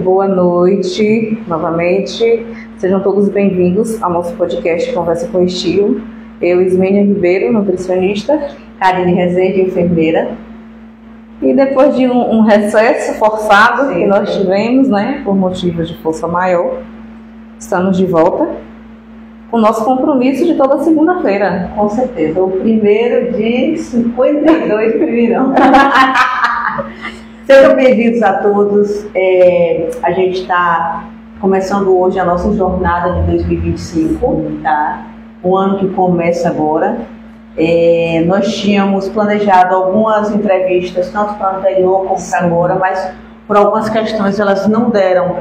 Boa noite, novamente. Sejam todos bem-vindos ao nosso podcast Conversa com Estilo. Eu, Ismênia Ribeiro, nutricionista. Karine Rezende, enfermeira. E depois de um recesso forçado que nós tivemos, né, por motivos de força maior, estamos de volta com o nosso compromisso de toda segunda-feira. Com certeza, o primeiro de 52 primeirão. Sejam bem-vindos a todos. A gente está começando hoje a nossa jornada de 2025, tá? O ano que começa agora. Nós tínhamos planejado algumas entrevistas, tanto para o anterior como para agora, mas por algumas questões elas não deram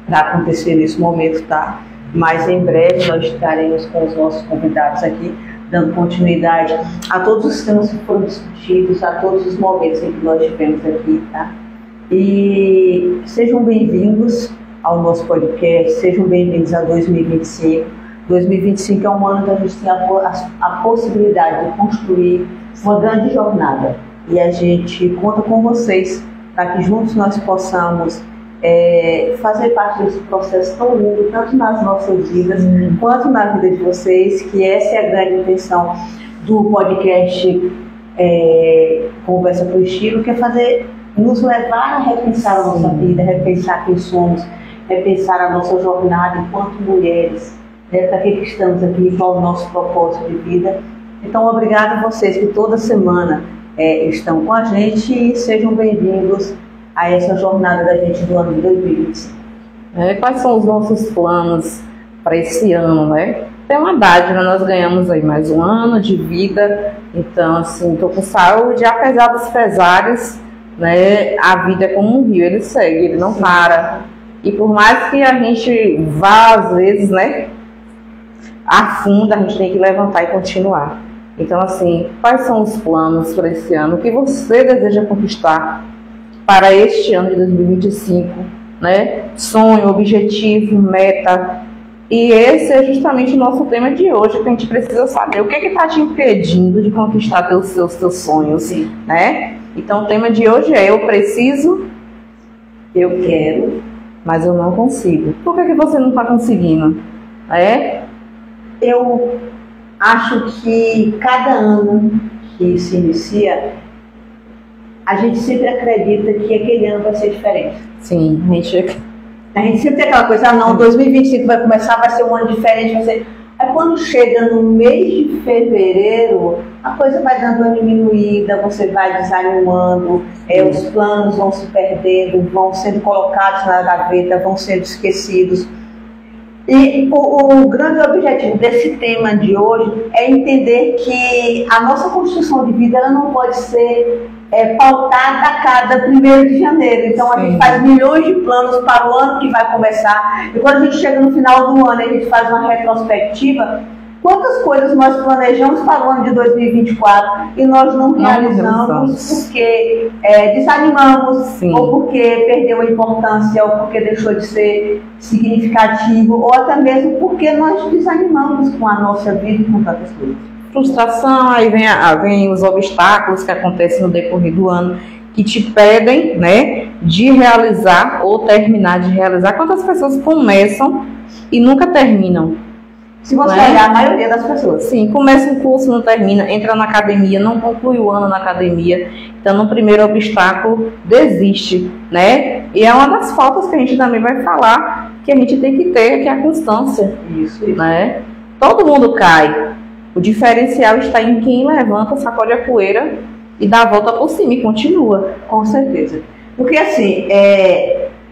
para acontecer nesse momento, tá? Mas em breve nós estaremos com os nossos convidados aqui, dando continuidade a todos os temas que foram discutidos, a todos os momentos em que nós tivemos aqui, tá? E sejam bem-vindos ao nosso podcast, sejam bem-vindos a 2025. 2025 é um ano que a gente tem a possibilidade de construir uma grande jornada. E a gente conta com vocês para que juntos nós possamos fazer parte desse processo tão lindo, tanto nas nossas vidas, quanto na vida de vocês, que essa é a grande intenção do podcast Conversa com Estilo, que é nos levar a repensar a nossa vida, repensar quem somos, repensar a nossa jornada enquanto mulheres, para que estamos aqui, qual é o nosso propósito de vida. Então, obrigada a vocês que toda semana estão com a gente e sejam bem-vindos a essa jornada da gente do ano de 2025. Quais são os nossos planos para esse ano, né? Tem uma dádiva, nós ganhamos aí mais um ano de vida, então assim, estou com saúde, apesar dos pesares, né? A vida é como um rio, ele segue, ele não para. E por mais que a gente vá às vezes, né, afunda, a gente tem que levantar e continuar. Então assim, quais são os planos para esse ano? O que você deseja conquistar para este ano de 2025, né? Sonho, objetivo, meta. E esse é justamente o nosso tema de hoje, que a gente precisa saber o que está te impedindo de conquistar seus sonhos, Sim. Né? Então o tema de hoje é: eu preciso, eu quero, mas eu não consigo. Por que você não está conseguindo? Eu acho que cada ano que se inicia, a gente sempre acredita que aquele ano vai ser diferente. Sim, a gente sempre tem aquela coisa, 2025 vai começar, vai ser um ano diferente, vai ser... Aí quando chega no mês de fevereiro, a coisa vai dando uma diminuída, você vai desanimando, os planos vão se perdendo, vão sendo colocados na gaveta, vão sendo esquecidos. E o grande objetivo desse tema de hoje é entender que a nossa construção de vida ela não pode ser pautada a cada 1º de janeiro. Então a gente faz milhões de planos para o ano que vai começar. E quando a gente chega no final do ano e a gente faz uma retrospectiva, quantas coisas nós planejamos para o ano de 2024 e nós não realizamos porque desanimamos, Sim. Ou porque perdeu a importância, ou porque deixou de ser significativo, ou até mesmo porque nós desanimamos com a nossa vida e com tantas coisas. Frustração, aí vem os obstáculos que acontecem no decorrer do ano, que te pedem, né, de realizar ou terminar de realizar. Quantas pessoas começam e nunca terminam? Se você olhar, a maioria das pessoas. Sim, começa um curso, não termina, entra na academia, não conclui o ano na academia. Então, no primeiro obstáculo, desiste, né? E é uma das faltas que a gente também vai falar, que a gente tem que ter, que é a constância. Isso. Né? Todo mundo cai. O diferencial está em quem levanta, sacode a poeira e dá a volta por cima e continua. Com certeza. Porque assim,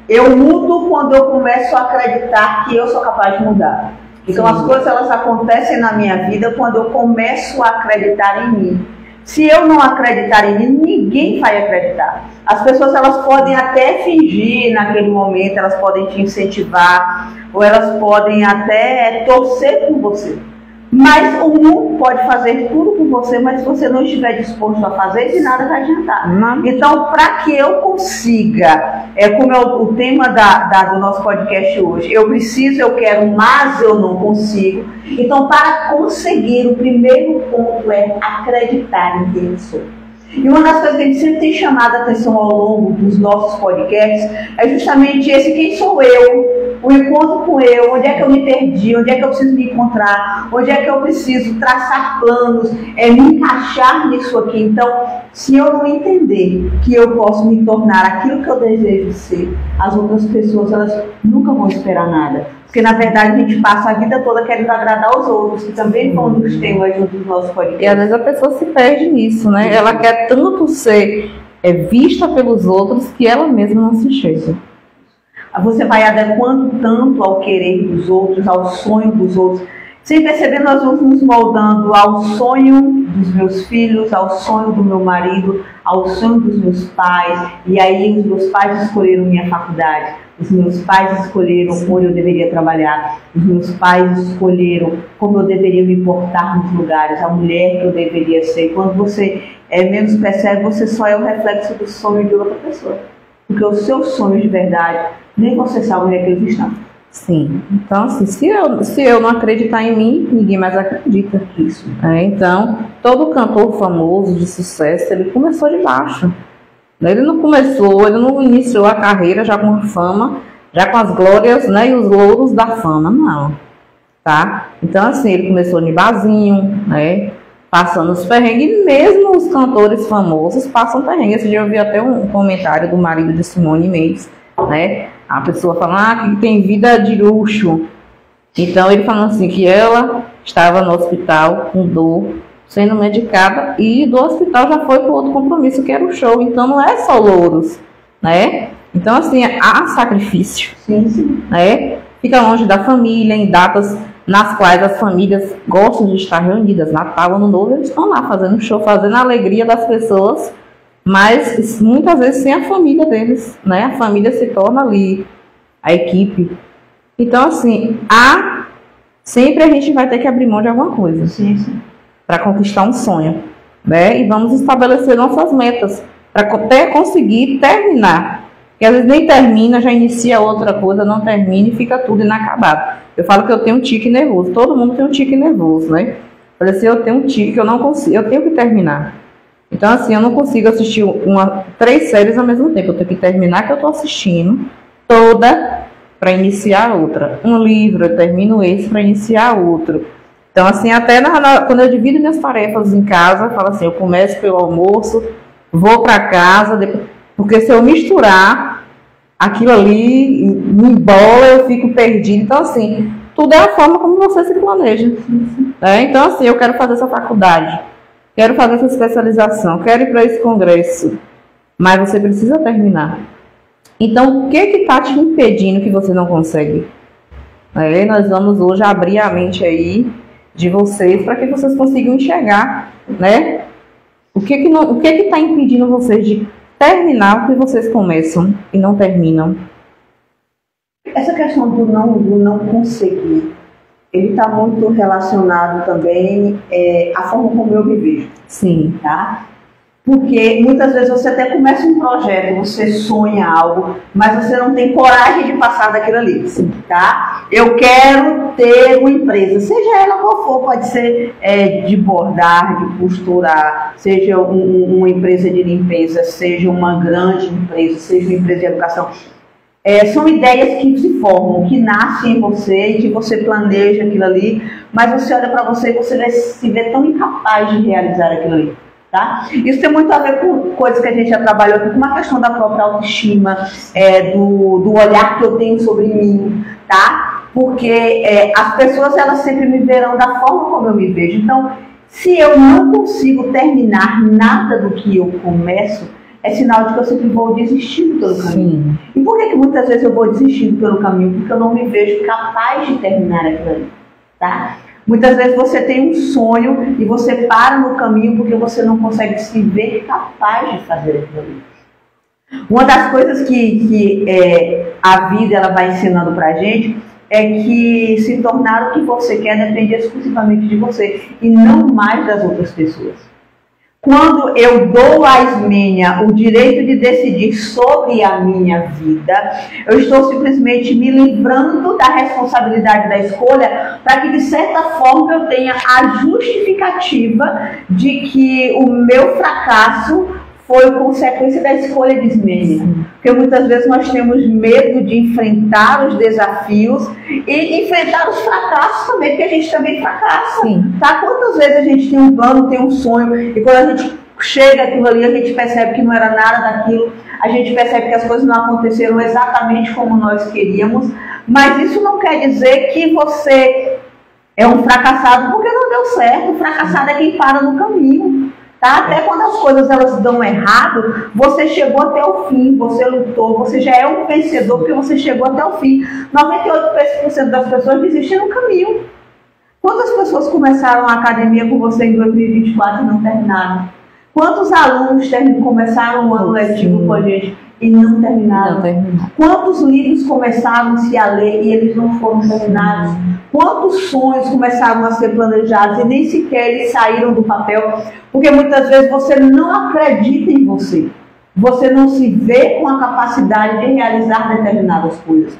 eu mudo quando eu começo a acreditar que eu sou capaz de mudar. Então as coisas elas acontecem na minha vida quando eu começo a acreditar em mim. Se eu não acreditar em mim, ninguém vai acreditar. As pessoas elas podem até fingir naquele momento, elas podem te incentivar, ou elas podem até torcer por você. Mas o mundo pode fazer tudo por você, mas se você não estiver disposto a fazer, de nada vai adiantar. Então, para que eu consiga como é o tema do nosso podcast hoje, eu preciso, eu quero, mas eu não consigo. Então, para conseguir, o primeiro ponto é acreditar em quem eu sou. E uma das coisas que a gente sempre tem chamado a atenção ao longo dos nossos podcasts é justamente esse: quem sou eu, o encontro com eu, onde é que eu me perdi, onde é que eu preciso me encontrar, onde é que eu preciso traçar planos, me encaixar nisso aqui. Então, se eu não entender que eu posso me tornar aquilo que eu desejo ser, as outras pessoas, elas nunca vão esperar nada. Porque, na verdade, a gente passa a vida toda querendo agradar os outros, que também foram os temas dos nossos podcasts. E às vezes a pessoa se perde nisso, né? Ela quer tanto ser vista pelos outros que ela mesma não se enxerga. Você vai adequando tanto ao querer dos outros, ao sonho dos outros. Sem perceber, nós vamos nos moldando ao sonho dos meus filhos, ao sonho do meu marido, ao sonho dos meus pais. E aí os meus pais escolheram minha faculdade. Os meus pais escolheram onde eu deveria trabalhar. Os meus pais escolheram como eu deveria me portar nos lugares, a mulher que eu deveria ser. Quando você menos percebe, você só é o reflexo do sonho de outra pessoa. Porque o seu sonho de verdade, nem você sabe onde é que eles estão. Sim. Então, assim, se eu não acreditar em mim, ninguém mais acredita. Isso. Então, todo cantor famoso de sucesso, ele começou de baixo. Ele não iniciou a carreira já com a fama, já com as glórias, né, e os louros da fama, não. Tá? Então, assim, ele começou de barzinho, né, passando os perrengues, e mesmo os cantores famosos passam perrengues. Esse dia eu vi até um comentário do marido de Simone Mendes, né, a pessoa falando que tem vida de luxo. Então, ele falando assim, que ela estava no hospital com dor, sendo medicada, e do hospital já foi para outro compromisso, que era o show. Então, não é só louros, né? Então, assim, há sacrifício. Sim. Né? Fica longe da família, em datas nas quais as famílias gostam de estar reunidas, Natal, Ano Novo, eles estão lá fazendo show, fazendo a alegria das pessoas, mas muitas vezes sem a família deles, né? A família se torna ali a equipe. Então, assim, sempre a gente vai ter que abrir mão de alguma coisa. Sim. Para conquistar um sonho, né? E vamos estabelecer nossas metas para até conseguir terminar. Porque às vezes nem termina, já inicia outra coisa, não termina e fica tudo inacabado. Eu falo que eu tenho um tique nervoso, todo mundo tem um tique nervoso, né? Falei assim, eu tenho um tique, eu não consigo, eu tenho que terminar. Então, assim, eu não consigo assistir 3 séries ao mesmo tempo, eu tenho que terminar que eu estou assistindo toda para iniciar outra. Um livro, eu termino esse para iniciar outro. Então, assim, até quando eu divido minhas tarefas em casa, eu falo assim, eu começo pelo almoço, vou para casa, porque se eu misturar aquilo ali, me embola, eu fico perdido. Então, assim, tudo é a forma como você se planeja. Né? Então, assim, eu quero fazer essa faculdade, quero fazer essa especialização, quero ir para esse congresso, mas você precisa terminar. Então, o que está te impedindo que você não consegue? Nós vamos hoje abrir a mente aí de vocês, para que vocês consigam enxergar, né? O que está impedindo vocês de terminar o que vocês começam e não terminam? Essa questão do não conseguir, ele está muito relacionado também à forma como eu me vejo. Sim. Tá? Porque muitas vezes você até começa um projeto, você sonha algo, mas você não tem coragem de passar daquilo ali, tá? Eu quero ter uma empresa, seja ela qual for, pode ser de bordar, de costurar, seja uma empresa de limpeza, seja uma grande empresa, seja uma empresa de educação. São ideias que se formam, que nascem em você, que você planeja aquilo ali, mas você olha para você e você vai se ver tão incapaz de realizar aquilo ali. Tá? Isso tem muito a ver com coisas que a gente já trabalhou aqui, com uma questão da própria autoestima, do olhar que eu tenho sobre mim, tá? Porque as pessoas, elas sempre me verão da forma como eu me vejo. Então, se eu não consigo terminar nada do que eu começo, é sinal de que eu sempre vou desistindo pelo caminho. Sim. E por que muitas vezes eu vou desistindo pelo caminho? Porque eu não me vejo capaz de terminar aquilo ali, tá? Muitas vezes você tem um sonho e você para no caminho porque você não consegue se ver capaz de fazer aquilo ali. Uma das coisas que a vida ela vai ensinando pra gente é que se tornar o que você quer depende exclusivamente de você e não mais das outras pessoas. Quando eu dou à Ismênia o direito de decidir sobre a minha vida, eu estou simplesmente me livrando da responsabilidade da escolha para que, de certa forma, eu tenha a justificativa de que o meu fracasso foi consequência da escolha de Ismênia. Porque muitas vezes nós temos medo de enfrentar os desafios e enfrentar os fracassos também, porque a gente também fracassa. Tá? Quantas vezes a gente tem um plano, tem um sonho, e quando a gente chega aquilo ali, a gente percebe que não era nada daquilo, a gente percebe que as coisas não aconteceram exatamente como nós queríamos, mas isso não quer dizer que você é um fracassado porque não deu certo. O fracassado é quem para no caminho. Tá? Até quando as coisas elas dão errado, você chegou até o fim, você lutou, você já é um vencedor porque você chegou até o fim. 98% das pessoas desistem no caminho. Quantas pessoas começaram a academia com você em 2024 e não terminaram? Quantos alunos começaram o ano letivo com a gente e não terminaram? Quantos livros começaram-se a ler e eles não foram terminados? Quantos sonhos começaram a ser planejados e nem sequer eles saíram do papel? Porque muitas vezes você não acredita em você. Você não se vê com a capacidade de realizar determinadas coisas.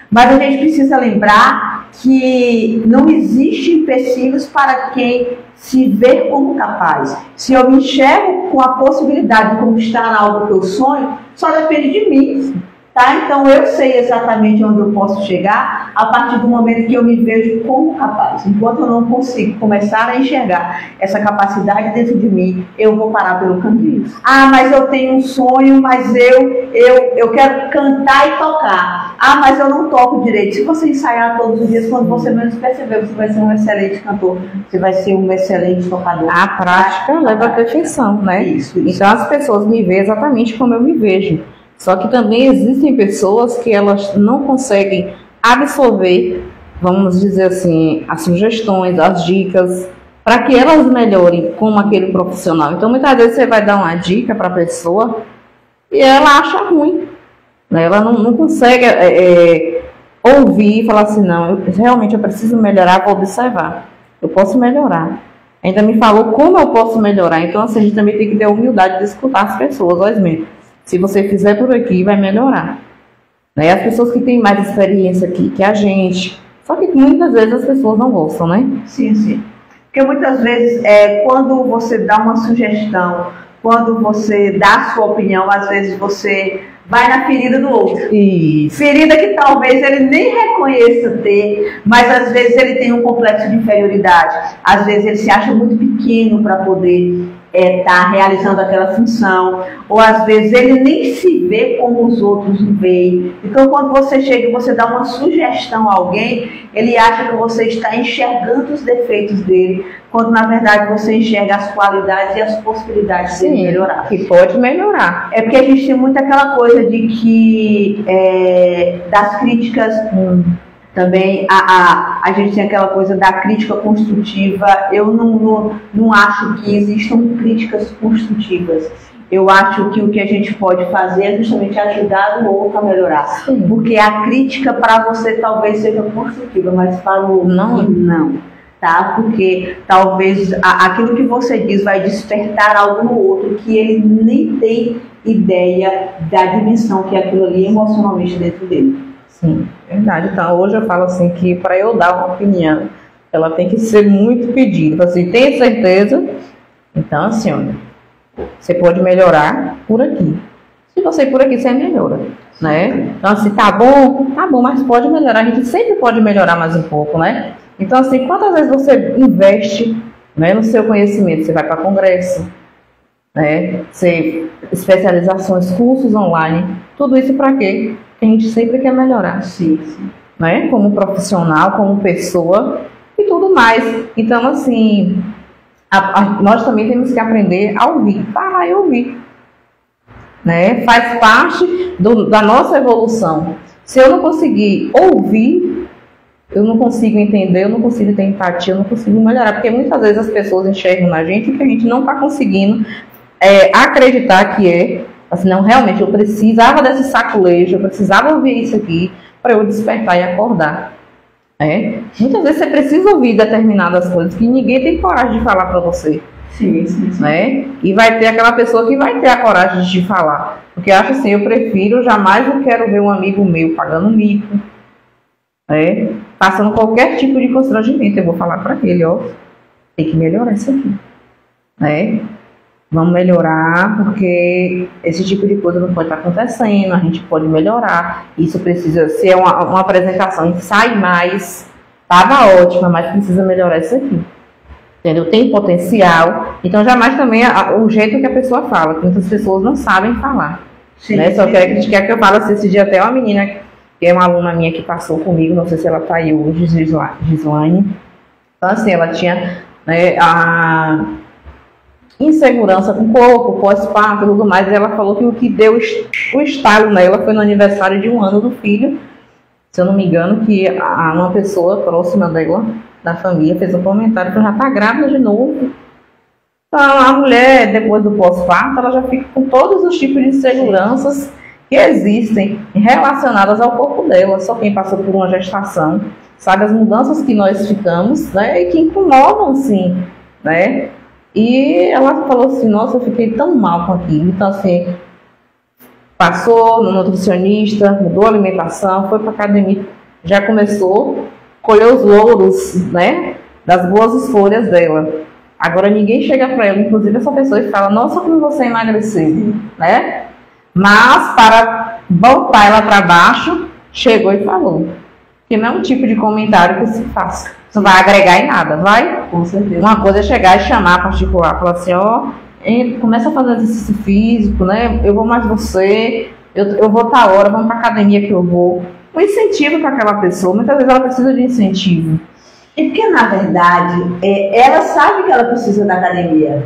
Mas a gente precisa lembrar que não existe empecilhos para quem se vê como capaz. Se eu me enxergo com a possibilidade de conquistar algo que eu sonho, só depende de mim. Tá? Então eu sei exatamente onde eu posso chegar a partir do momento que eu me vejo como capaz. Enquanto eu não consigo começar a enxergar essa capacidade dentro de mim, eu vou parar pelo caminho. Ah, mas eu tenho um sonho, mas eu quero cantar e tocar. Ah, mas eu não toco direito. Se você ensaiar todos os dias, quando você menos perceber, você vai ser um excelente cantor, você vai ser um excelente tocador. A prática leva à perfeição, né? Isso. Então as pessoas me veem exatamente como eu me vejo. Só que também existem pessoas que elas não conseguem absorver, vamos dizer assim, as sugestões, as dicas, para que elas melhorem como aquele profissional. Então, muitas vezes você vai dar uma dica para a pessoa e ela acha ruim, né? Ela não consegue ouvir e falar assim, não, realmente eu preciso melhorar, vou observar, eu posso melhorar. Ainda me falou como eu posso melhorar. Então, assim, a gente também tem que ter a humildade de escutar as pessoas, olha mesmo. Se você fizer por aqui, vai melhorar. Né? As pessoas que têm mais experiência aqui que a gente. Só que muitas vezes as pessoas não gostam, né? Sim, sim. Porque muitas vezes, quando você dá uma sugestão, quando você dá a sua opinião, às vezes você vai na ferida do outro. Isso. Ferida que talvez ele nem reconheça ter, mas às vezes ele tem um complexo de inferioridade. Às vezes ele se acha muito pequeno para poder tá realizando aquela função, ou às vezes ele nem se vê como os outros veem. Então, quando você chega e você dá uma sugestão a alguém, ele acha que você está enxergando os defeitos dele, quando na verdade você enxerga as qualidades e as possibilidades dele melhorar. Que pode melhorar. É porque a gente tem muito aquela coisa de que das críticas. Também a gente tem aquela coisa da crítica construtiva. Eu não acho que existam críticas construtivas. Eu acho que o que a gente pode fazer é justamente ajudar o outro a melhorar. Sim. Porque a crítica para você talvez seja construtiva, mas para o outro não. Tá? Porque talvez aquilo que você diz vai despertar algo no outro que ele nem tem ideia da dimensão que é aquilo ali emocionalmente dentro dele. Sim, verdade. Então, hoje eu falo assim que para eu dar uma opinião, ela tem que ser muito pedida. Assim, tem certeza? Então, assim, olha, você pode melhorar por aqui. Se você ir por aqui, você melhora, né? Então, assim, tá bom, mas pode melhorar. A gente sempre pode melhorar mais um pouco, né? Então, assim, quantas vezes você investe, né, no seu conhecimento? Você vai para congresso, né? Especializações, cursos online, tudo isso para quê? A gente sempre quer melhorar, sim. Né? Como profissional, como pessoa e tudo mais. Então, assim, nós também temos que aprender a ouvir, parar e ouvir, né? Faz parte da nossa evolução. Se eu não conseguir ouvir, eu não consigo entender, eu não consigo ter empatia, eu não consigo melhorar, porque muitas vezes as pessoas enxergam na gente que a gente não está conseguindo acreditar que é. Assim, não, realmente, eu precisava desse saculejo, eu precisava ouvir isso aqui para eu despertar e acordar. Muitas vezes você precisa ouvir determinadas coisas que ninguém tem coragem de falar para você. Sim, sim, sim. Né? E vai ter aquela pessoa que vai ter a coragem de te falar. Porque eu acho assim, eu prefiro, jamais eu quero ver um amigo meu pagando mico, né? Passando qualquer tipo de constrangimento. Eu vou falar para ele, ó, tem que melhorar isso aqui, né? Vamos melhorar, porque esse tipo de coisa não pode estar acontecendo, a gente pode melhorar. Isso precisa ser uma apresentação, sai mais, estava ótima, mas precisa melhorar isso aqui. Entendeu? Tem potencial. Então, jamais também o jeito que a pessoa fala, que muitas pessoas não sabem falar. Sim, né? Só quer que eu fale assim, esse dia até uma menina, que é uma aluna minha que passou comigo, não sei se ela está aí hoje, Gislaine. Então, assim, ela tinha, né, a insegurança com o corpo, pós-parto e tudo mais, e ela falou que o que deu o estalo nela foi no aniversário de 1 ano do filho, se eu não me engano, que uma pessoa próxima dela, da família, fez um comentário que ela já está grávida de novo. Então, a mulher, depois do pós-parto, ela já fica com todos os tipos de inseguranças que existem relacionadas ao corpo dela. Só quem passou por uma gestação sabe as mudanças que nós ficamos, né, e que incomodam, sim, né? E ela falou assim, nossa, eu fiquei tão mal com aquilo. Então, assim, passou no nutricionista, mudou a alimentação, foi para academia, já começou a colher os louros, né, das boas escolhas dela. Agora ninguém chega para ela, inclusive essa pessoa, e fala, nossa, como você emagreceu, né? Mas para voltar ela para baixo, chegou e falou. Que não é um tipo de comentário que se faz. Não vai agregar em nada, vai? Com certeza. Uma coisa é chegar e chamar particular, falar assim, ó, começa a fazer exercício físico, né? Eu vou mais você, eu vou tal hora, vamos para academia que eu vou. Um incentivo para aquela pessoa, muitas vezes ela precisa de incentivo. E porque, na verdade, ela sabe que ela precisa da academia.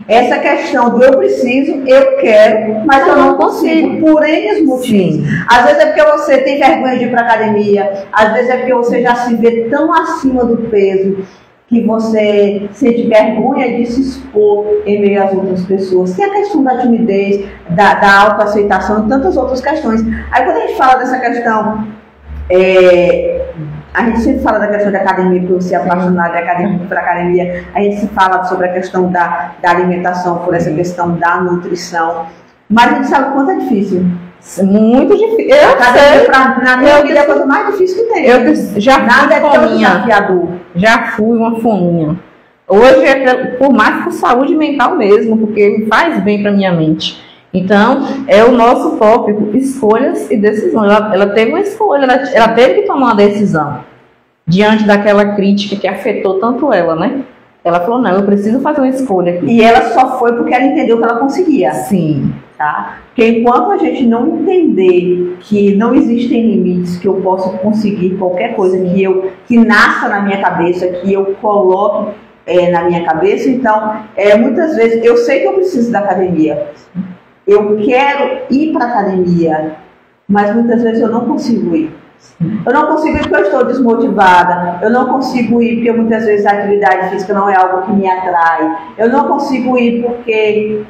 Essa questão do eu preciso, eu quero, mas eu não consigo, por N motivos. Sim. Às vezes é porque você tem vergonha de ir para academia, às vezes é porque você já se vê tão acima do peso que você sente vergonha de se expor em meio às outras pessoas. Tem a questão da timidez, da autoaceitação e tantas outras questões. Aí quando a gente fala dessa questão, a gente sempre fala da questão da academia, por ser apaixonado por academia, a gente se fala sobre a questão da alimentação, por essa questão da nutrição, mas a gente sabe o quanto é difícil. Muito difícil. Na minha vida é a coisa mais difícil que tem. Eu já nada é tão desafiador. Já fui uma fominha. Hoje é por mais por saúde mental mesmo, porque faz bem para minha mente. Então, é o nosso tópico, escolhas e decisões. Ela teve uma escolha, ela teve que tomar uma decisão diante daquela crítica que afetou tanto ela, né? Ela falou, não, eu preciso fazer uma escolha aqui. E ela só foi porque ela entendeu que ela conseguia. Sim. Tá? Porque enquanto a gente não entender que não existem limites, que eu posso conseguir qualquer coisa que nasça na minha cabeça, que eu coloque na minha cabeça, então, muitas vezes, eu sei que eu preciso da academia. Eu quero ir para a academia, mas muitas vezes eu não consigo ir. Eu não consigo ir porque eu estou desmotivada. Eu não consigo ir porque muitas vezes a atividade física não é algo que me atrai. Eu não consigo ir porque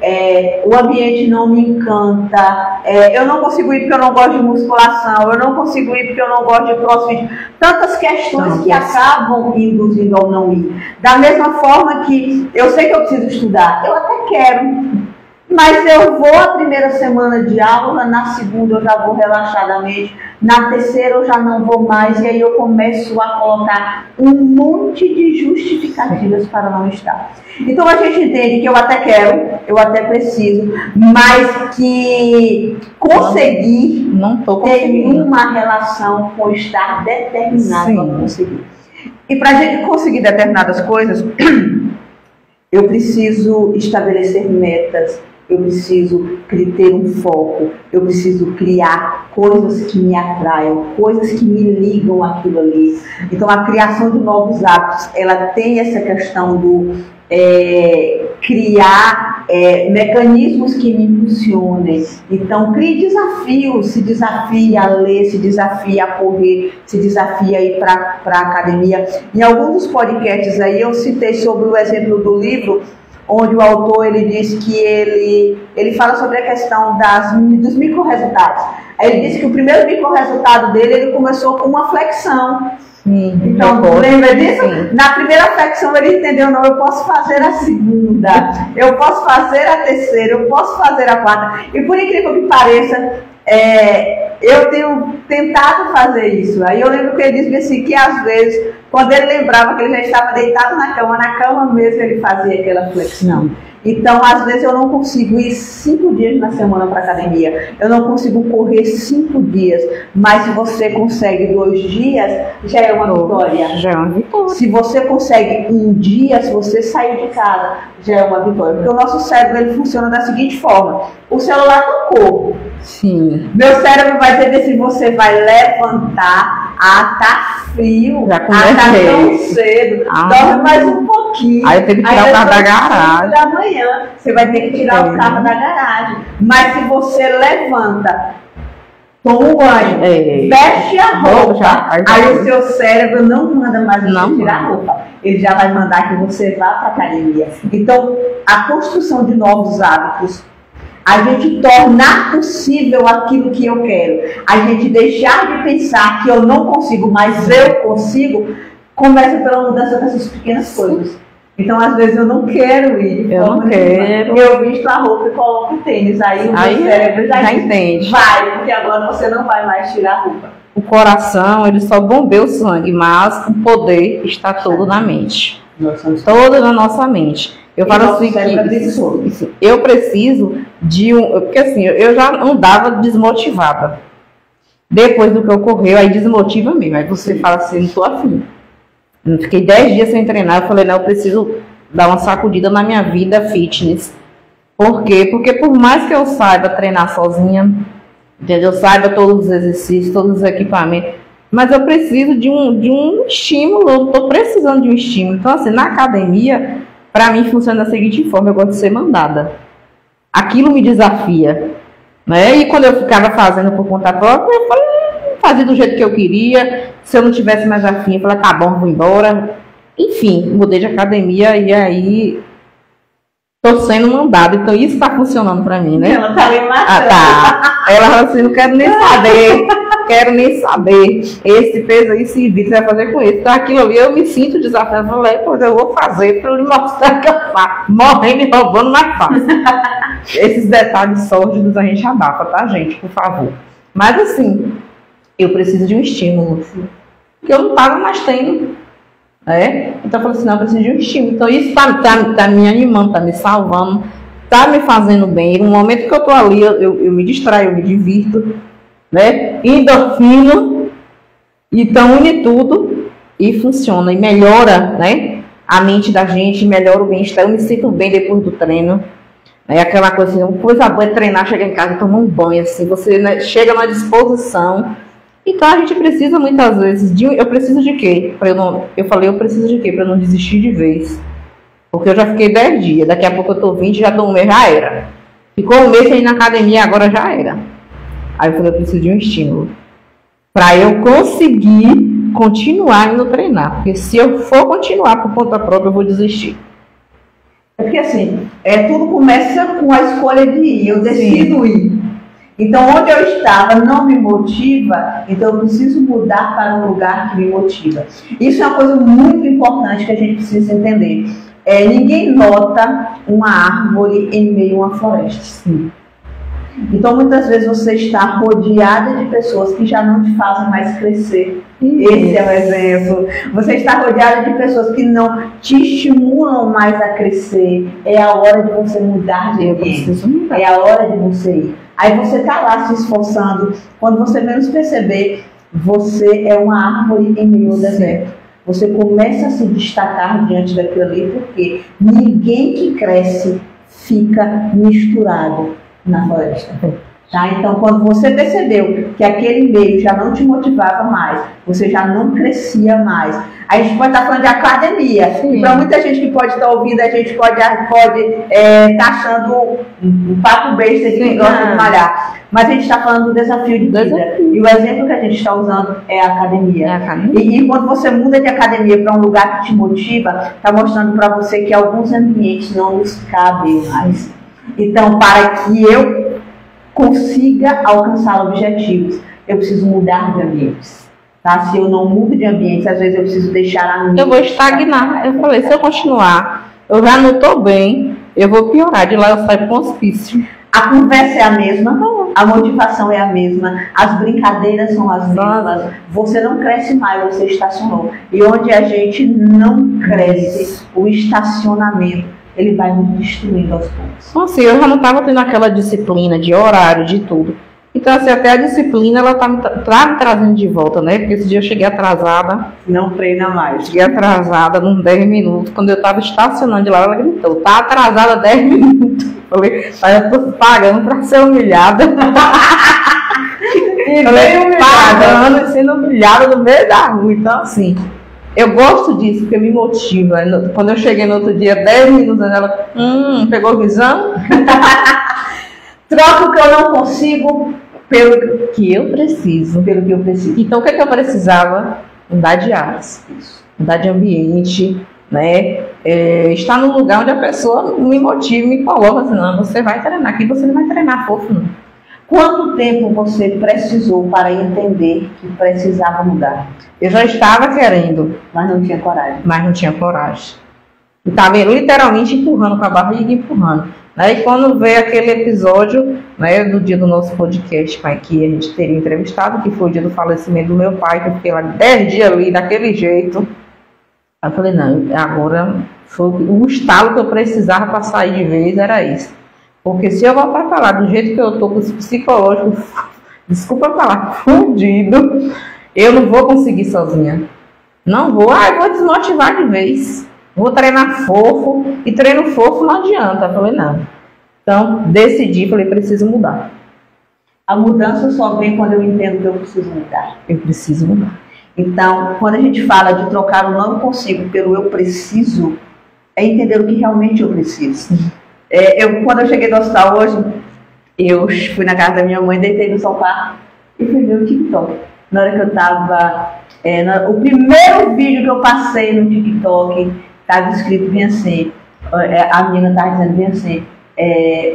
o ambiente não me encanta. Eu não consigo ir porque eu não gosto de musculação. Eu não consigo ir porque eu não gosto de crossfit. Tantas questões que acabam induzindo ao não ir. Da mesma forma que eu sei que eu preciso estudar. Eu até quero. Mas eu vou a primeira semana de aula, na segunda eu já vou relaxadamente, na terceira eu já não vou mais, e aí eu começo a colocar um monte de justificativas para não estar. Então a gente entende que eu até quero, eu até preciso, mas que conseguir não tem uma relação com estar determinado a conseguir. E para a gente conseguir determinadas coisas, eu preciso estabelecer metas. Eu preciso ter um foco, eu preciso criar coisas que me atraiam, coisas que me ligam àquilo ali. Então, a criação de novos hábitos, ela tem essa questão do criar mecanismos que me impulsionem. Então, crie desafios, se desafie a ler, se desafie a correr, se desafie a ir para a academia. Em alguns dos podcasts aí, eu citei sobre o exemplo do livro, onde o autor ele diz que ele fala sobre a questão dos micro-resultados. Aí ele disse que o primeiro micro-resultado dele, ele começou com uma flexão. Então, lembra disso? Sim. Na primeira flexão ele entendeu, não, eu posso fazer a segunda, eu posso fazer a terceira, eu posso fazer a quarta. E por incrível que pareça, eu tenho tentado fazer isso. Aí eu lembro que ele disse assim, que às vezes, quando ele lembrava que ele já estava deitado na cama mesmo ele fazia aquela flexão. Então, às vezes eu não consigo ir 5 dias na semana para academia, eu não consigo correr 5 dias, mas se você consegue 2 dias, já é uma vitória. Já é uma vitória. Se você consegue 1 dia, se você sair de casa, já é uma vitória. Porque o nosso cérebro ele funciona da seguinte forma: o celular tocou. Sim. Meu cérebro vai entender se você vai levantar, tá frio, tá tão cedo, dorme mais um pouquinho. Aí eu tenho que tirar o carro da garagem. Da manhã, você vai ter que tirar o carro da garagem. Mas se você levanta, toma um banho, veste a roupa, aí o seu cérebro não manda mais você tirar a roupa. Ele já vai mandar que você vá para a academia. Então, a construção de novos hábitos, a gente tornar possível aquilo que eu quero, a gente deixar de pensar que eu não consigo, mas eu consigo, começa pela mudança dessas pequenas coisas. Então, às vezes, eu não quero ir. Eu não quero. Eu visto a roupa e coloco o tênis. Aí o meu cérebro já entende. Vai, porque agora você não vai mais tirar a roupa. O coração, ele só bombeia o sangue, mas o poder está todo na mente. Todo na nossa mente. Eu falo assim que eu preciso de porque assim, eu já andava desmotivada. Depois do que ocorreu, aí desmotiva mesmo. Aí você fala assim, não tô afim. Eu fiquei 10 dias sem treinar, eu falei, não, eu preciso dar uma sacudida na minha vida fitness. Por quê? Porque por mais que eu saiba treinar sozinha, entendeu? Eu saiba todos os exercícios, todos os equipamentos, mas eu preciso de um estímulo, eu tô precisando de um estímulo. Então assim, na academia, para mim funciona da seguinte forma, eu gosto de ser mandada. Aquilo me desafia, né? E quando eu ficava fazendo por conta própria, eu falei, fazia do jeito que eu queria. Se eu não tivesse mais afim, eu falei, tá bom, vou embora. Enfim, mudei de academia e aí tô sendo mandada. Então isso tá funcionando pra mim, né? Ela tá me matando. Tá. Ela falou assim, não quero nem saber. Quero nem saber. Esse peso aí, esse vídeo você vai fazer com ele. Então aquilo ali eu me sinto desafiada. Eu falei, pois eu vou fazer pra lhe mostrar que eu faço. Morrendo e roubando, mas faço. Esses detalhes sórdidos a gente abafa, tá, gente? Por favor. Mas assim, eu preciso de um estímulo. Porque eu não pago mais treino. Então eu falei assim, não, eu preciso de um estímulo. Então isso tá me animando, tá me salvando, tá me fazendo bem. No momento que eu tô ali, eu me distraio, eu me divirto, né? Endorfina. Então une tudo e funciona. E melhora, né? A mente da gente, melhora o bem-estar. Eu me sinto bem depois do treino. Aquela coisa assim, uma coisa boa é treinar, chegar em casa e tomar um banho, assim, você, né, chega na disposição. Então a gente precisa muitas vezes eu preciso de quê? Eu falei, eu preciso de quê? Para não desistir de vez. Porque eu já fiquei 10 dias, daqui a pouco eu tô 20, já tô um mês, já era. Ficou um mês aí na academia, agora já era. Aí eu falei, eu preciso de um estímulo. Para eu conseguir continuar indo treinar. Porque se eu for continuar por conta própria, eu vou desistir. Porque assim, tudo começa com a escolha de ir, eu decido ir. Então, onde eu estava não me motiva, então eu preciso mudar para um lugar que me motiva. Isso é uma coisa muito importante que a gente precisa entender. Ninguém nota uma árvore em meio a uma floresta. Sim. Então, muitas vezes você está rodeada de pessoas que já não te fazem mais crescer. Esse é o exemplo. Você está rodeada de pessoas que não te estimulam mais a crescer. É a hora de você mudar de ambiente. É a hora de você ir. Aí você está lá se esforçando. Quando você menos perceber, você é uma árvore em meio ao deserto. Você começa a se destacar diante daquilo ali, porque ninguém que cresce fica misturado na floresta. Tá? Então, quando você percebeu que aquele meio já não te motivava mais, você já não crescia mais, a gente pode estar falando de academia. Para muita gente que pode estar ouvindo, a gente pode estar achando um papo besta de quem gosta de malhar. Mas a gente está falando do desafio de vida. E o exemplo que a gente está usando é a academia. E quando você muda de academia para um lugar que te motiva, está mostrando para você que alguns ambientes não nos cabem mais. Então, para que eu consiga alcançar objetivos, eu preciso mudar de ambientes. tá? Se eu não mudo de ambiente, às vezes eu preciso deixar a minha. Eu vou estagnar. Eu falei, se eu continuar, eu já não estou bem, eu vou piorar. De lá eu saio para um hospício. A conversa é a mesma, a motivação é a mesma, as brincadeiras são as mesmas, você não cresce mais, você estacionou. E onde a gente não cresce, o estacionamento, ele vai nos destruindo aos poucos. Então, assim, eu já não estava tendo aquela disciplina de horário, de tudo. Então, assim, até a disciplina, ela tá me trazendo de volta, né? Porque esse dia eu cheguei atrasada. Não treina mais. Cheguei atrasada, nos 10 minutos. Quando eu estava estacionando de lá, ela gritou, tá atrasada 10 minutos. Eu falei, mas eu tô pagando para ser humilhada. E falei, pagando e sendo humilhada no meio da rua. Então, assim, eu gosto disso, porque me motiva. Quando eu cheguei no outro dia, 10 minutos, ela, pegou visão? Troca o que eu não consigo pelo que eu preciso. Pelo que eu preciso. Então, o que é que eu precisava? Mudar de áreas, mudar de ambiente, né? Estar num lugar onde a pessoa me motiva, me coloca assim, não, você vai treinar aqui, você não vai treinar fofo, não. Quanto tempo você precisou para entender que precisava mudar? Eu já estava querendo, mas não tinha coragem. E estava literalmente empurrando com a barriga, empurrando. E quando veio aquele episódio, né, do dia do nosso podcast, que a gente teria entrevistado, que foi o dia do falecimento do meu pai, que eu fiquei lá 10 dias ali, daquele jeito. Aí eu falei, não, agora foi o estalo que eu precisava para sair de vez, era isso. Porque se eu voltar para lá do jeito que eu estou, com esse psicológico, desculpa falar, fundido, eu não vou conseguir sozinha. Não vou, eu vou desmotivar de vez. Vou treinar fofo, e treino fofo não adianta. Eu falei, não. Então, decidi, falei, preciso mudar. A mudança só vem quando eu entendo que eu preciso mudar. Eu preciso mudar. Então, quando a gente fala de trocar o não consigo pelo eu preciso, é entender o que realmente eu preciso. Quando eu cheguei do hospital hoje, eu fui na casa da minha mãe, deitei no sofá e fui ver o TikTok. Na hora que eu estava... o primeiro vídeo que eu passei no TikTok, estava escrito bem assim, a menina estava dizendo bem assim,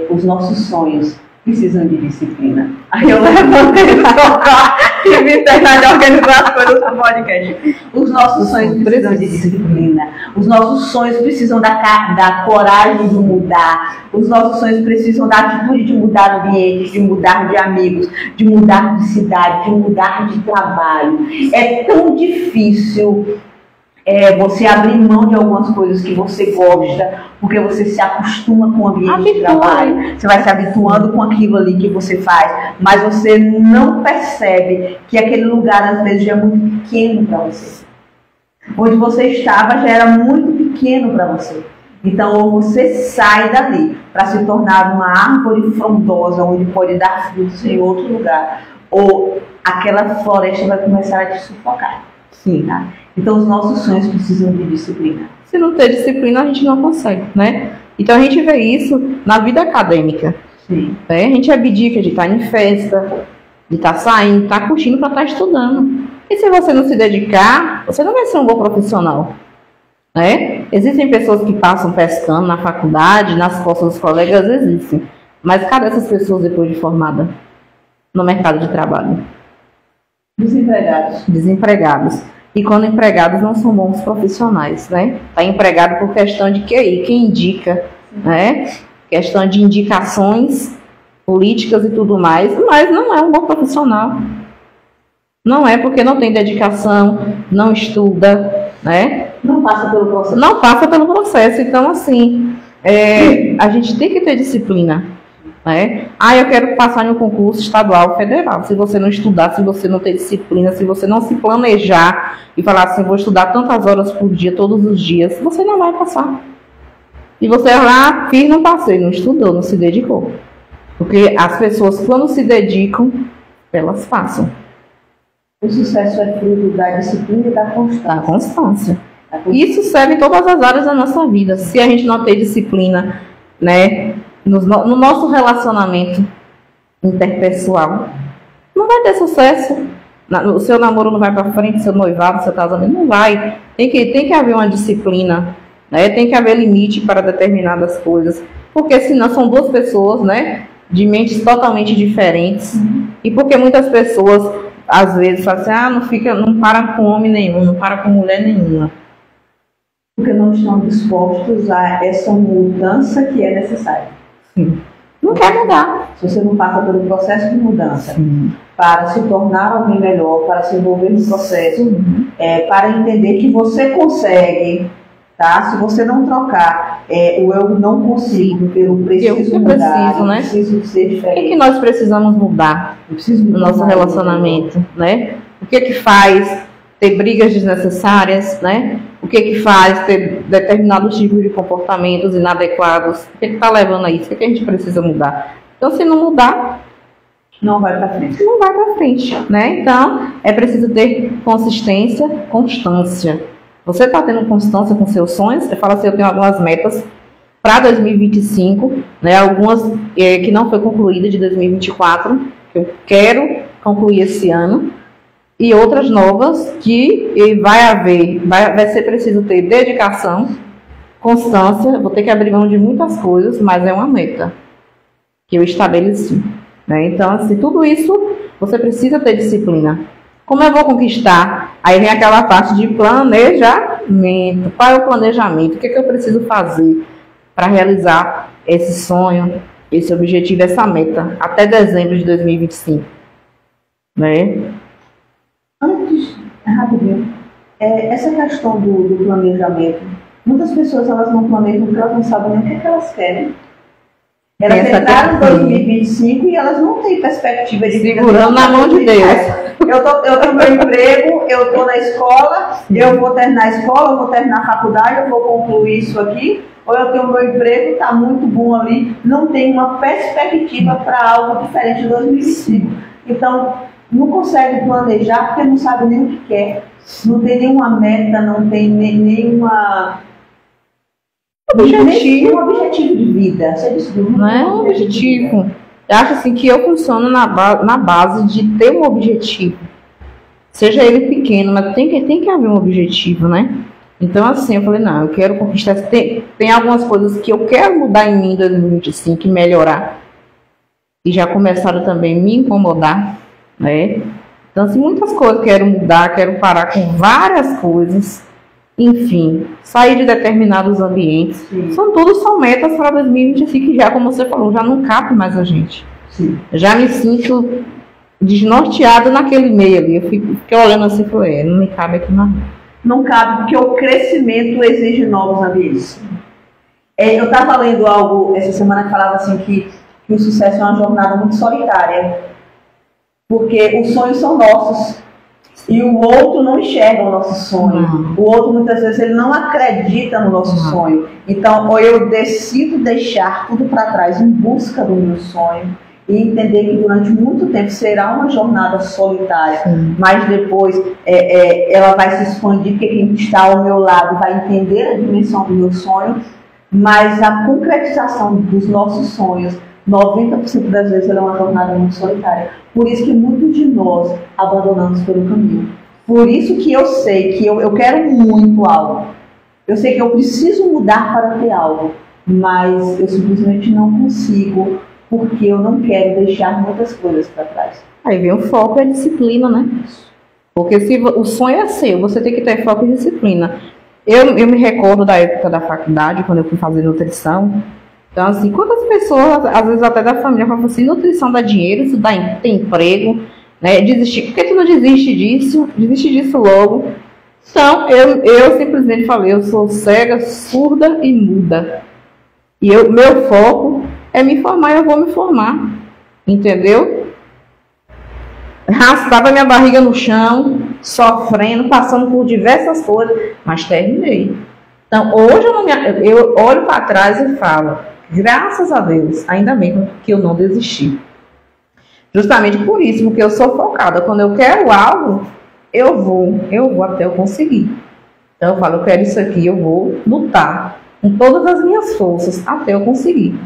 os nossos sonhos precisam de disciplina. Aí eu levantei do sofá e vim terminar de organizar as coisas do podcast. Os nossos sonhos precisam de disciplina. Os nossos sonhos precisam da coragem de mudar. Os nossos sonhos precisam da atitude de mudar ambientes, de mudar de amigos, de mudar de cidade, de mudar de trabalho. É tão difícil você abrir mão de algumas coisas que você gosta, porque você se acostuma com o ambiente de trabalho, você vai se habituando com aquilo ali que você faz, mas você não percebe que aquele lugar às vezes já é muito pequeno para você. Onde você estava já era muito pequeno para você. Então, ou você sai dali para se tornar uma árvore frondosa, onde pode dar frutos em outro lugar, ou aquela floresta vai começar a te sufocar. Sim. Tá? Então, os nossos sonhos precisam de disciplina. Se não ter disciplina, a gente não consegue, né? Então, a gente vê isso na vida acadêmica. Sim. A gente abdica de estar em festa, de estar saindo, de estar curtindo para estar estudando. E se você não se dedicar, você não vai ser um bom profissional, né? Existem pessoas que passam pescando na faculdade, nas costas dos colegas, existem. Mas cadê essas pessoas depois de formada no mercado de trabalho? Desempregados. E quando empregados não são bons profissionais, né? Está empregado por questão de QI, quem indica, né? Questão de indicações políticas e tudo mais, mas não é um bom profissional. Não é porque não tem dedicação, não estuda, né? Não passa pelo processo. Não passa pelo processo. Então, assim, a gente tem que ter disciplina. Eu quero passar em um concurso estadual, federal. Se você não estudar, se você não ter disciplina, se você não se planejar e falar assim, vou estudar tantas horas por dia, todos os dias, você não vai passar. E você lá, fiz, não passei, não estudou, não se dedicou. Porque as pessoas, quando se dedicam, elas passam. O sucesso é fruto da disciplina e da constância. Isso serve em todas as áreas da nossa vida. Se a gente não ter disciplina, né, no nosso relacionamento interpessoal, não vai ter sucesso. O seu namoro não vai para frente, seu noivado, seu casamento não vai. Tem que haver uma disciplina, né? Tem que haver limite para determinadas coisas, porque senão são duas pessoas, né, de mentes totalmente diferentes. E porque muitas pessoas às vezes fala assim, não para com homem nenhum, não para com mulher nenhuma. Porque não estão dispostos a essa mudança que é necessária. Sim. Não quer mudar. Se você não passa pelo processo de mudança, sim, para se tornar alguém melhor, para se envolver no processo, para entender que você consegue, tá? Se você não trocar o eu não consigo pelo preciso mudar, né? Preciso ser diferente. O que nós precisamos mudar no nosso relacionamento, né? O que faz ter brigas desnecessárias, né? O que faz ter determinados tipos de comportamentos inadequados? O que está levando a isso? O que a gente precisa mudar? Então, se não mudar, não vai para frente. Não vai para frente, né? Então, é preciso ter consistência, constância. Você está tendo constância com seus sonhos? Você fala assim, eu tenho algumas metas para 2025, né? Algumas que não foi concluída de 2024, que eu quero concluir esse ano. E outras novas que vai ser preciso ter dedicação, constância, vou ter que abrir mão de muitas coisas, mas é uma meta que eu estabeleci, né? Então, assim, tudo isso você precisa ter disciplina. Como eu vou conquistar? Aí vem aquela parte de planejamento. Qual é o planejamento? O que eu preciso fazer para realizar esse sonho, esse objetivo, essa meta, até dezembro de 2025, né? Antes, rapidinho, essa questão do planejamento, muitas pessoas elas não planejam porque elas não sabem nem o que elas querem. Elas entraram em 2025 e elas não têm perspectiva de vida. Segurando na mão de Deus. Eu tenho meu emprego, eu estou na escola, eu vou terminar a escola, eu vou terminar a faculdade, eu vou concluir isso aqui, ou eu tenho meu emprego, está muito bom ali, não tem uma perspectiva para algo diferente de 2025. Então, não consegue planejar porque não sabe nem o que quer, não tem nenhuma meta, não tem nenhuma objetivo. Um objetivo de vida. Não é um objetivo. Eu acho assim que eu funciono na base de ter um objetivo, seja ele pequeno, mas tem que haver um objetivo, né? Então assim, eu falei, não, eu quero conquistar, tem algumas coisas que eu quero mudar em mim em 2025 e melhorar, e já começaram também a me incomodar, né? Então, assim, muitas coisas quero mudar, quero parar com várias coisas, enfim, sair de determinados ambientes. Sim. São metas para 2025 que já, como você falou, já não cabe mais a gente. Sim. Já me sinto desnorteada naquele meio ali. Eu fiquei olhando assim e falei, não me cabe aqui não. Não cabe, porque o crescimento exige novos ambientes. Eu estava lendo algo essa semana que falava assim que o sucesso é uma jornada muito solitária. Porque os sonhos são nossos e o outro não enxerga o nosso sonho. O outro, muitas vezes, ele não acredita no nosso sonho. Então, ou eu decido deixar tudo para trás em busca do meu sonho e entender que durante muito tempo será uma jornada solitária, mas depois ela vai se expandir porque quem está ao meu lado vai entender a dimensão do meu sonho, mas a concretização dos nossos sonhos 90% das vezes ela é uma jornada muito solitária. Por isso que muitos de nós abandonamos pelo caminho. Por isso que eu sei que eu quero muito algo. Eu sei que eu preciso mudar para ter algo. Mas eu simplesmente não consigo, porque eu não quero deixar muitas coisas para trás. Aí vem o foco e a disciplina, né? Porque se o sonho é seu, você tem que ter foco e disciplina. Eu me recordo da época da faculdade, quando eu fui fazer nutrição. Então, assim, quantas pessoas, às vezes até da família, falam assim, nutrição dá dinheiro, isso tem emprego, né? Desistir. Por que tu não desiste disso? Desiste disso logo. Então, eu simplesmente falei, eu sou cega, surda e muda. E meu foco é me formar e eu vou me formar. Entendeu? Raspava minha barriga no chão, sofrendo, passando por diversas coisas, mas terminei. Então, hoje eu olho para trás e falo, graças a Deus, ainda bem que eu não desisti. Justamente por isso, porque eu sou focada. Quando eu quero algo, eu vou até eu conseguir. Então eu falo, eu quero isso aqui, eu vou lutar com todas as minhas forças até eu conseguir.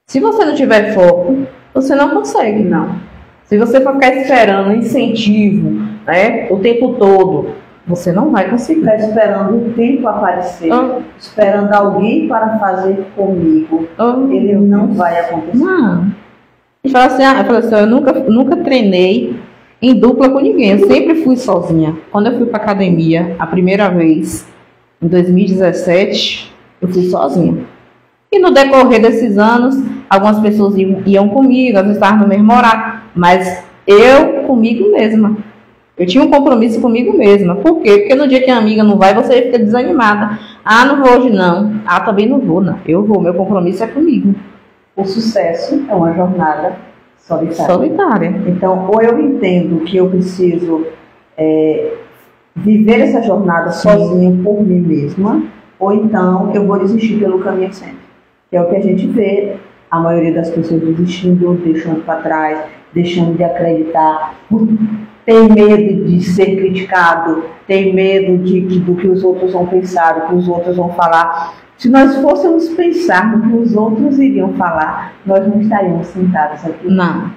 Se você não tiver foco, você não consegue, não. Se você for ficar esperando incentivo, né, o tempo todo, você não vai conseguir. Ficar esperando o tempo aparecer, esperando alguém para fazer comigo, ele não vai acontecer. Não. Eu falo assim, eu nunca treinei em dupla com ninguém. Eu sempre fui sozinha. Quando eu fui para academia, a primeira vez, em 2017, eu fui sozinha. E no decorrer desses anos, algumas pessoas iam comigo, às vezes estavam no mesmo horário, mas eu comigo mesma. Eu tinha um compromisso comigo mesma. Por quê? Porque no dia que a amiga não vai, você fica desanimada. Ah, não vou hoje não. Ah, também não vou, não. Eu vou, meu compromisso é comigo. O sucesso é uma jornada solitária. Então, ou eu entendo que eu preciso viver essa jornada sozinha por mim mesma, ou então eu vou desistir pelo caminho sempre. Que é o que a gente vê, a maioria das pessoas desistindo, deixando para trás, deixando de acreditar, tem medo de ser criticado, tem medo do que os outros vão pensar, do que os outros vão falar. Se nós fôssemos pensar no que os outros iriam falar, nós não estaríamos sentados aqui. Não,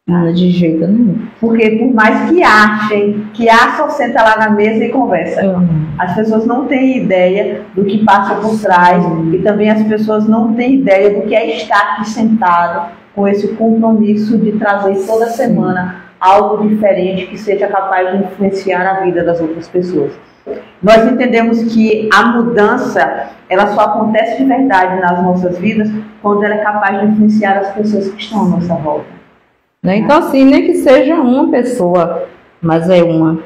nada de jeito nenhum. Porque por mais que achem, que só senta lá na mesa e conversa. As pessoas não têm ideia do que passa por trás e também as pessoas não têm ideia do que é estar aqui sentado com esse compromisso de trazer toda semana algo diferente que seja capaz de influenciar a vida das outras pessoas. Nós entendemos que a mudança, ela só acontece de verdade nas nossas vidas quando ela é capaz de influenciar as pessoas que estão à nossa volta. Então, assim, nem que seja uma pessoa, mas é uma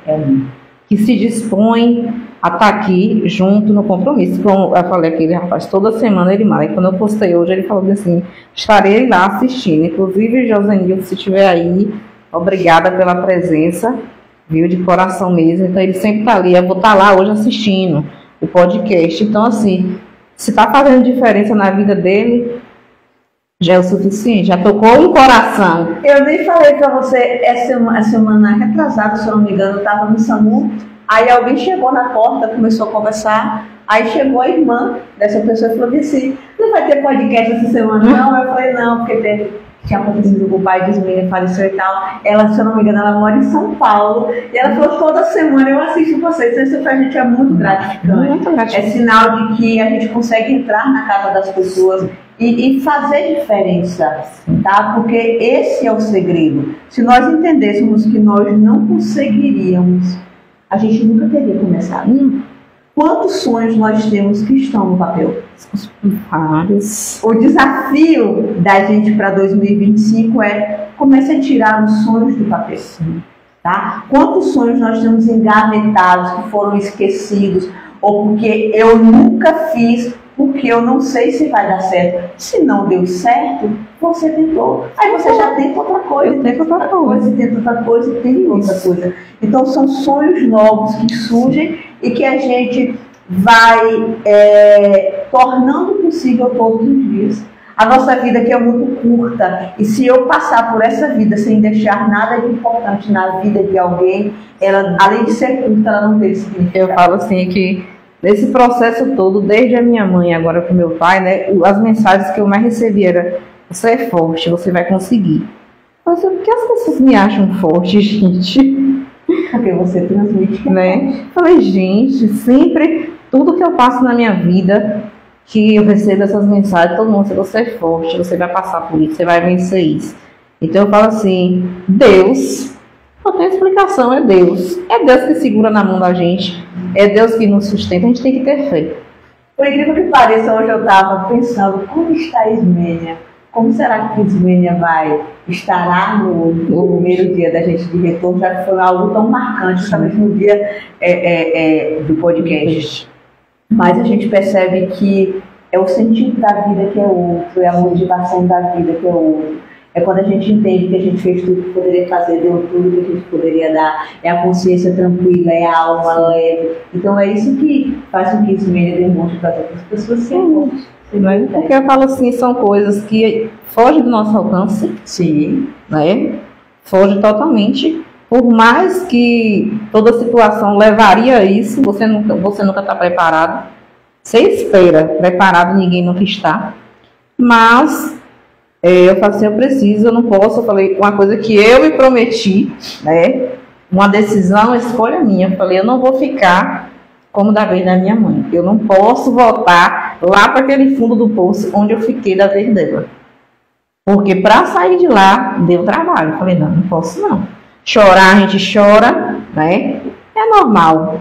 que se dispõe a estar aqui junto no compromisso. Como eu falei, aquele rapaz, toda semana ele manda. E quando eu postei hoje, ele falou assim, estarei lá assistindo. Inclusive, Josenildo, se estiver aí, obrigada pela presença, viu, de coração mesmo. Então ele sempre está ali, eu vou estar lá hoje assistindo o podcast. Então, assim, se está fazendo diferença na vida dele, já é o suficiente, já tocou um coração. Eu nem falei para você, a semana retrasada, se eu não me engano, eu estava no SAMU, aí alguém chegou na porta, começou a conversar, aí chegou a irmã dessa pessoa e falou assim, não vai ter podcast essa semana não? Eu falei, não, porque tinha acontecido com o pai de Ismênia, faleceu e tal. Ela, se eu não me engano, ela mora em São Paulo. E ela falou, toda semana eu assisto vocês. Então, isso pra gente é muito gratificante. Muito gratificante. É sinal de que a gente consegue entrar na casa das pessoas e fazer diferença, tá? Porque esse é o segredo. Se nós entendêssemos que nós não conseguiríamos, a gente nunca teria começado. Quantos sonhos nós temos que estão no papel? Vários. O desafio da gente para 2025 é comece a tirar os sonhos do papel. Tá? Quantos sonhos nós temos engavetados, que foram esquecidos, ou porque eu nunca fiz, porque eu não sei se vai dar certo. Se não deu certo, você tentou. Aí você já tenta outra coisa, tenta outra coisa, tenta outra coisa, tem outra coisa. Então são sonhos novos que surgem e que a gente vai tornando possível todos os dias. A nossa vida aqui é muito curta e se eu passar por essa vida sem deixar nada de importante na vida de alguém, ela, além de ser curta, ela não tem significado. Eu falo assim que nesse processo todo, desde a minha mãe agora com meu pai, né, as mensagens que eu mais recebi era: você é forte, você vai conseguir. Mas por que as pessoas me acham forte, gente? Porque você transmite, né? Falei, gente, sempre, tudo que eu passo na minha vida, que eu recebo essas mensagens, todo mundo diz, você é forte, você vai passar por isso, você vai vencer isso. Então eu falo assim, Deus, não tem explicação, é Deus. É Deus que segura na mão da gente, é Deus que nos sustenta, a gente tem que ter fé. Por incrível que pareça, hoje eu estava pensando, como está a Ismênia? Como será que a Ismênia vai estar no primeiro dia da gente de retorno, já que foi algo tão marcante, justamente no dia do podcast. Mas a gente percebe que é o sentido da vida que é outro, é a motivação da vida que é outro. É quando a gente entende que a gente fez tudo que poderia fazer, deu tudo que a gente poderia dar. É a consciência tranquila, é a alma leve. Então é isso que faz com que Ismênia demonstre para as outras pessoas que é forte. Porque eu falo assim, são coisas que fogem do nosso alcance. Sim. Né? Foge totalmente. Por mais que toda situação levaria a isso, você nunca está preparado. Você espera preparado, ninguém nunca está. Mas eu falo assim, eu não posso. Eu falei uma coisa que eu me prometi, né? Uma decisão, escolha minha. Eu falei, eu não vou ficar como da vez da minha mãe. Eu não posso voltar lá para aquele fundo do poço onde eu fiquei da vez dela. Porque para sair de lá, deu trabalho. Eu falei, não posso não. Chorar, a gente chora, né? É normal.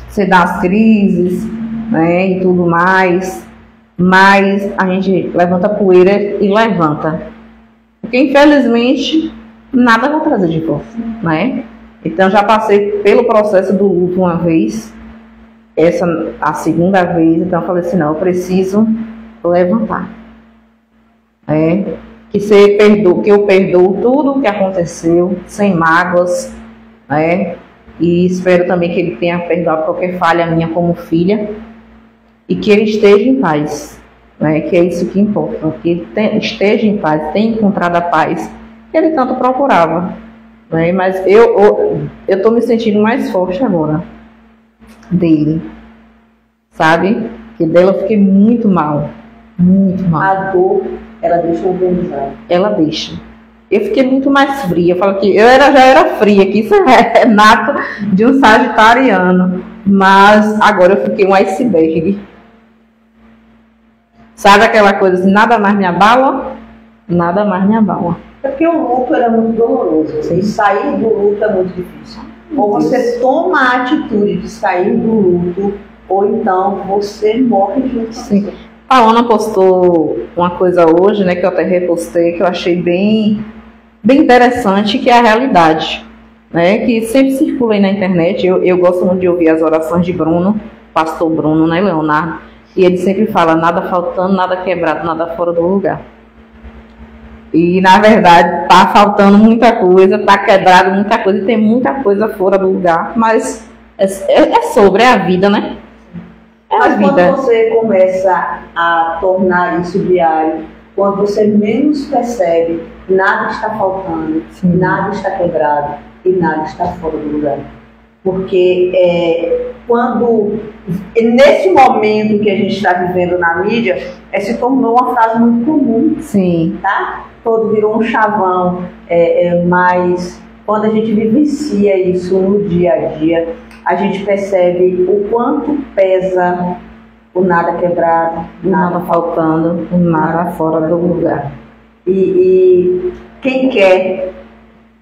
Você dá as crises, né? E tudo mais. Mas a gente levanta a poeira e levanta. Porque, infelizmente, nada vai trazer de volta, né? Então, já passei pelo processo do luto uma vez. Essa, a segunda vez. Então, eu falei assim, não, eu preciso levantar. Que eu perdoo tudo o que aconteceu, sem mágoas, né? E espero também que ele tenha perdoado qualquer falha minha como filha e que ele esteja em paz, né? Que é isso que importa, que ele esteja em paz, tenha encontrado a paz que ele tanto procurava, né? Mas eu estou me sentindo mais forte agora dele, sabe? Que dela eu fiquei muito mal, muito mal. A dor, ela deixa organizar. Ela deixa. Eu fiquei muito mais fria. Eu falo que já era fria, que isso é nato de um sagitariano. Mas agora eu fiquei um iceberg. Sabe aquela coisa assim, nada mais me abala? Nada mais me abala. É porque o luto é muito doloroso. Sim. E sair do luto é muito difícil. Ou você toma a atitude de sair do luto, ou então você morre junto. Sim. A Ana postou uma coisa hoje, né, que eu até repostei, que eu achei bem interessante, que é a realidade, né, que sempre circula aí na internet. Eu gosto muito de ouvir as orações de Bruno, pastor Bruno, né, Leonardo, e ele sempre fala, nada faltando, nada quebrado, nada fora do lugar. E, na verdade, tá faltando muita coisa, tá quebrado muita coisa, e tem muita coisa fora do lugar, mas é sobre a vida, né? Mas quando você começa a tornar isso diário, quando você menos percebe, nada está faltando, sim, nada está quebrado e nada está fora do lugar. Porque nesse momento que a gente está vivendo na mídia, se tornou uma frase muito comum. Sim. Tá? Todo virou um chavão, mas quando a gente vivencia isso no dia a dia, a gente percebe o quanto pesa o nada quebrado, nada faltando, nada fora do lugar. E quem quer,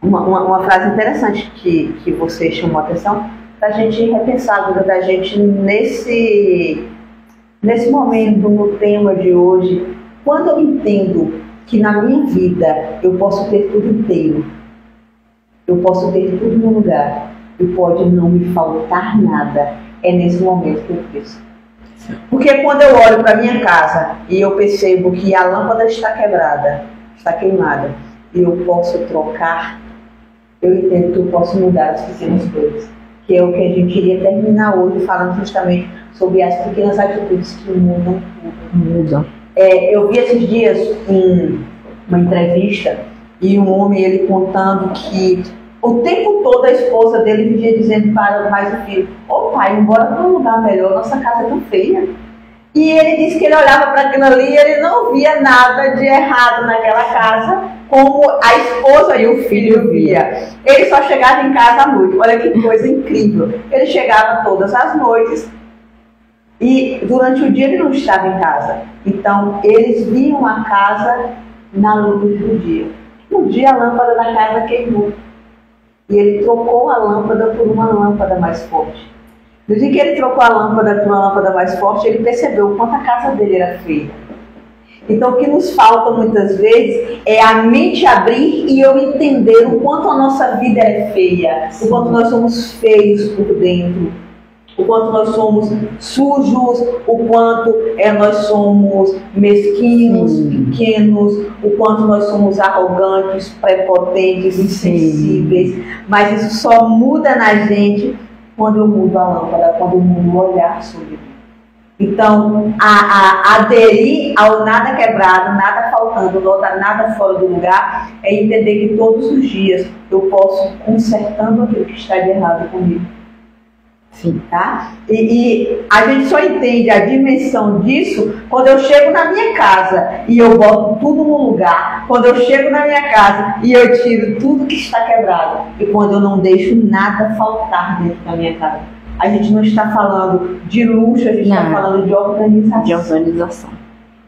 uma frase interessante que você chamou a atenção, para a gente repensar a vida da gente nesse momento, no tema de hoje, quando eu entendo que na minha vida eu posso ter tudo inteiro, eu posso ter tudo no lugar, e pode não me faltar nada. É nesse momento que eu penso. Porque quando eu olho para minha casa e eu percebo que a lâmpada está quebrada, está queimada, e eu posso trocar, eu entendo que eu posso mudar as pequenas coisas. Que é o que a gente iria terminar hoje falando justamente sobre as pequenas atitudes que mudam tudo. Eu vi esses dias uma entrevista e um homem ele contando que o tempo todo a esposa dele vivia dizendo para mais o filho, ô pai, embora para um lugar melhor, nossa casa é tão feia. E ele disse que ele olhava para aquilo ali e ele não via nada de errado naquela casa, como a esposa e o filho via. Ele só chegava em casa à noite. Olha que coisa incrível. Ele chegava todas as noites e durante o dia ele não estava em casa. Então eles viam a casa na luz do dia. Um dia a lâmpada da casa queimou. E ele trocou a lâmpada por uma lâmpada mais forte. No dia que ele trocou a lâmpada por uma lâmpada mais forte, ele percebeu o quanto a casa dele era feia. Então o que nos falta muitas vezes é a mente abrir e eu entender o quanto a nossa vida é feia, o quanto nós somos feios por dentro, o quanto nós somos sujos, o quanto nós somos mesquinhos, pequenos, o quanto nós somos arrogantes, prepotentes, insensíveis. Mas isso só muda na gente quando eu mudo a lâmpada, quando eu mudo o olhar sobre mim. Então, aderir ao nada quebrado, nada faltando, nada fora do lugar, é entender que todos os dias eu posso ir consertando aquilo que está de errado comigo. Sim, tá? E a gente só entende a dimensão disso quando eu chego na minha casa e eu boto tudo no lugar, quando eu chego na minha casa e eu tiro tudo que está quebrado, e quando eu não deixo nada faltar dentro da minha casa. A gente não está falando de luxo, a gente está falando de organização. De organização.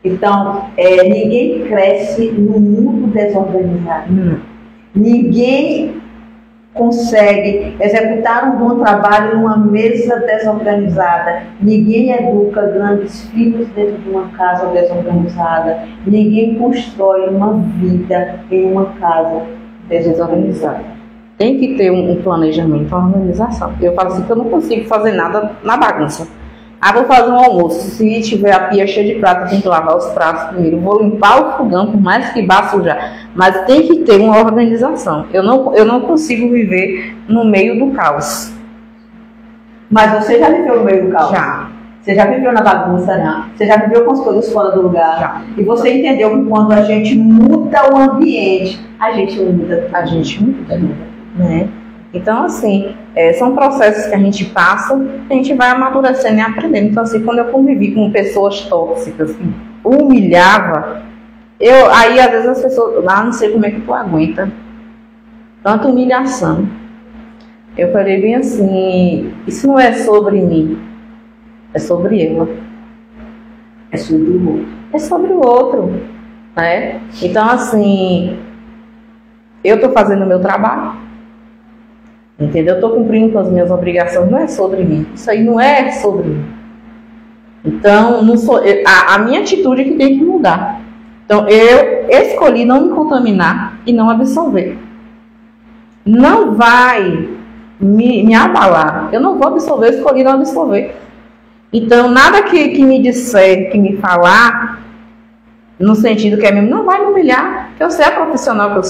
Então, ninguém cresce no mundo desorganizado. Ninguém consegue executar um bom trabalho numa mesa desorganizada. Ninguém educa grandes filhos dentro de uma casa desorganizada. Ninguém constrói uma vida em uma casa desorganizada. Tem que ter um planejamento, uma organização. Eu falo assim que eu não consigo fazer nada na bagunça. Vou fazer um almoço. Se tiver a pia cheia de prato, tem que lavar os pratos primeiro. Vou limpar o fogão, por mais que vá sujar. Mas tem que ter uma organização. Eu não consigo viver no meio do caos. Mas você já viveu no meio do caos? Já. Você já viveu na bagunça? Já. Você já viveu com as coisas fora do lugar? Já. E você entendeu que quando a gente muda o ambiente, a gente muda. A gente muda, né? Então, assim, são processos que a gente passa, a gente vai amadurecendo e aprendendo. Então, assim, quando eu convivi com pessoas tóxicas que humilhava, aí às vezes as pessoas, não sei como é que tu aguenta tanta humilhação. Eu falei bem assim, isso não é sobre mim, é sobre ela. É sobre o outro. É sobre o outro, né? Então, assim, eu estou fazendo o meu trabalho. Entendeu? Eu estou cumprindo com as minhas obrigações, não é sobre mim. Isso aí não é sobre mim. Então, não sou, a minha atitude é que tem que mudar. Então, eu escolhi não me contaminar e não absorver. Não vai me abalar. Eu não vou absorver, eu escolhi não absorver. Então, nada que me disser, que me falar, no sentido que é mesmo, não vai me humilhar, porque eu sei a profissional que eu sou.